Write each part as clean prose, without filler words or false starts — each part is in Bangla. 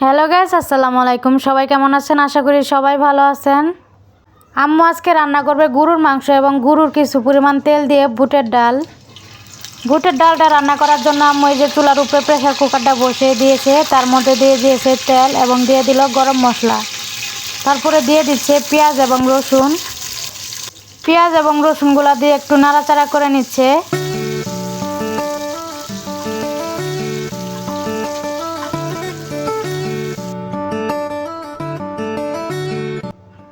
হ্যালো গাইস, আসসালামু আলাইকুম। সবাই কেমন আছেন? আশা করি সবাই ভালো আছেন। আম্মু আজকে রান্না করবে গরুর মাংস এবং গরুর কিছু পরিমাণ তেল দিয়ে বুটের ডাল। বুটের ডালটা রান্না করার জন্য আম্মু এই যে চুলার উপরে প্রেসার কুকারটা বসিয়ে দিয়েছে, তার মধ্যে দিয়ে দিয়েছে তেল এবং দিয়ে দিল গরম মশলা। তারপরে দিয়ে দিচ্ছে পেঁয়াজ এবং রসুন। পেঁয়াজ এবং রসুনগুলো দিয়ে একটু নাড়াচাড়া করে নিচ্ছে।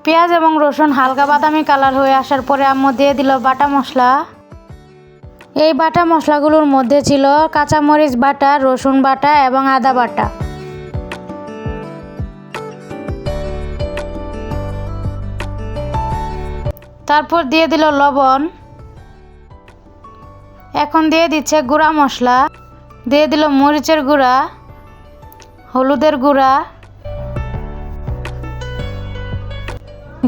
পেঁয়াজ এবং রসুন হালকা বাদামি কালার হয়ে আসার পরে আম্মু দিয়ে দিল বাটা মশলা। এই বাটা মশলাগুলোর মধ্যে ছিল কাঁচামরিচ বাটা, রসুন বাটা এবং আদা বাটা। তারপর দিয়ে দিল লবণ। এখন দিয়ে দিচ্ছে গুঁড়া মশলা, দিয়ে দিল মরিচের গুঁড়া, হলুদের গুঁড়া।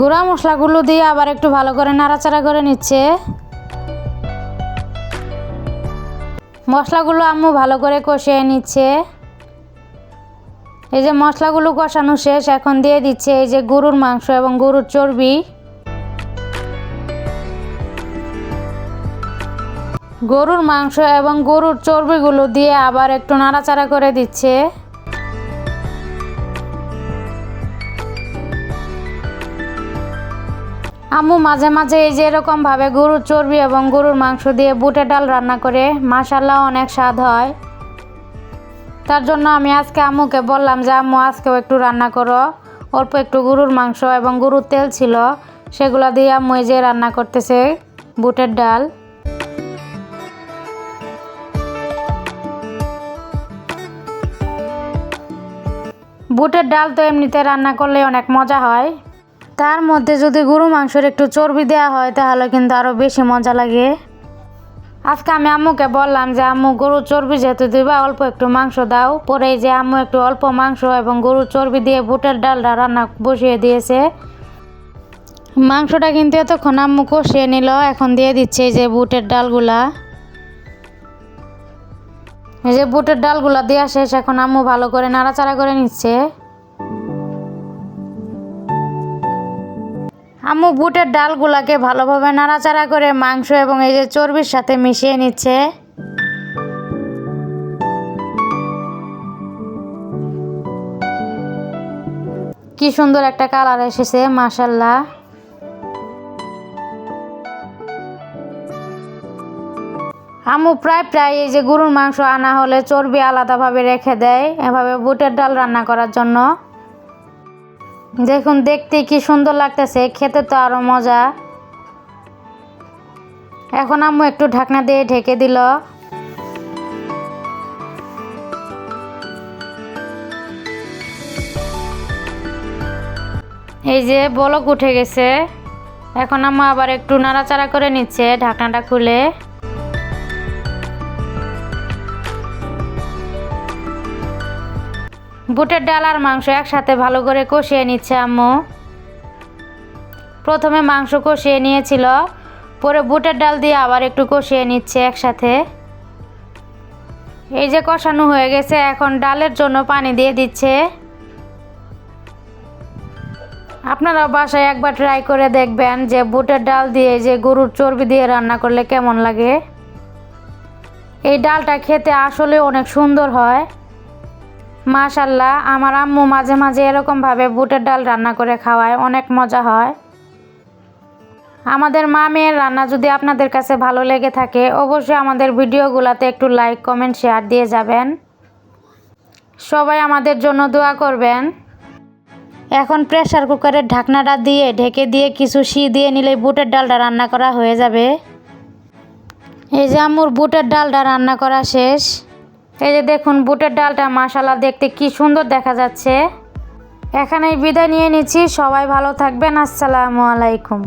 গুঁড়া মশলাগুলো দিয়ে আবার একটু ভালো করে নাড়াচাড়া করে নিচ্ছে। মশলাগুলো আম্মু ভালো করে কষিয়ে নিচ্ছে। এই যে মশলাগুলো কষানো শেষ, এখন দিয়ে দিচ্ছে এই যে গরুর মাংস এবং গরুর চর্বি। গরুর মাংস এবং গরুর চর্বিগুলো দিয়ে আবার একটু নাড়াচাড়া করে দিচ্ছে। আম্মু মাঝে মাঝে এই যে এরকম ভাবে গরুর চর্বি এবং গরুর মাংস দিয়ে বুটের ডাল রান্না করে, মাশাআল্লাহ অনেক স্বাদ হয়। তার জন্য আমি আজকে আম্মুকে বললাম যে আম্মু আজকেও একটু রান্না করো। অল্প একটু গরুর মাংস এবং গরুর তেল ছিল, সেগুলো দিয়ে আম্মু এই যে রান্না করতেছে বুটের ডাল। বুটের ডাল তো এমনিতে রান্না করলে অনেক মজা হয়, তার মধ্যে যদি গরু মাংসের একটু চর্বি দেওয়া হয় তাহলে কিন্তু আরও বেশি মজা লাগে। আজকে আমি আম্মুকে বললাম যে আম্মু গরুর চর্বি যেহেতু দিবা, অল্প একটু মাংস দাও। পরে যে আম্মু একটু অল্প মাংস এবং গরুর চর্বি দিয়ে বুটের ডালটা রান্না বসিয়ে দিয়েছে। মাংসটা কিন্তু এতক্ষণ আম্মু কষিয়ে নিল। এখন দিয়ে দিচ্ছে এই যে বুটের ডালগুলা। এই যে বুটের ডালগুলা দেওয়া শেষ, এখন আম্মু ভালো করে নাড়াচাড়া করে নিচ্ছে। আম্মু বুটের ডালগুলাকে ভালোভাবে নাড়াচাড়া করে মাংস এবং এই যে চর্বির সাথে মিশিয়ে নিচ্ছে। কি সুন্দর একটা কালার এসেছে, মাশাআল্লাহ। আম্মু প্রায় এই যে গরুর মাংস আনা হলে চর্বি আলাদাভাবে রেখে দেয় এভাবে বুটের ডাল রান্না করার জন্য। দেখুন দেখতে কি সুন্দর লাগতেছে, খেতে তো আরো মজা। এখন আম্মু একটু ঢাকনা দিয়ে ঢেকে দিল। এই যে বলক উঠে গেছে, এখন আম্মু আবার একটু নাড়াচাড়া করে নিচ্ছে ঢাকনাটা খুলে। বুটের ডাল আর মাংস একসাথে ভালো করে কষিয়ে নিচ্ছে আম্মু। প্রথমে মাংস কষিয়ে নিয়েছিল, পরে বুটের ডাল দিয়ে আবার একটু কষিয়ে নিচ্ছে একসাথে। এই যে কষানো হয়ে গেছে, এখন ডালের জন্য পানি দিয়ে দিচ্ছে। আপনারা বাসায় একবার ট্রাই করে দেখবেন যে বুটের ডাল দিয়ে যে গরুর চর্বি দিয়ে রান্না করলে কেমন লাগে। এই ডালটা খেতে আসলে অনেক সুন্দর হয়, মাশাআল্লাহ। আমার আম্মু মাঝে মাঝে এরকমভাবে বুটের ডাল রান্না করে খাওয়ায়, অনেক মজা হয়। আমাদের মা মেয়ের রান্না যদি আপনাদের কাছে ভালো লেগে থাকে, অবশ্যই আমাদের ভিডিওগুলোতে একটু লাইক, কমেন্ট, শেয়ার দিয়ে যাবেন। সবাই আমাদের জন্য দোয়া করবেন। এখন প্রেসার কুকারের ঢাকনাটা দিয়ে ঢেকে দিয়ে কিছু দিয়ে নিলেই বুটের ডালটা রান্না করা হয়ে যাবে। এই যে আম্মুর বুটের ডালটা রান্না করা শেষ। এই যে দেখুন বুটের ডালটা মাশাআল্লাহ দেখতে কি সুন্দর দেখা যাচ্ছে। এখানেই বিদায় নিয়ে নিচ্ছি। সবাই ভালো থাকবেন। আসসালামু আলাইকুম।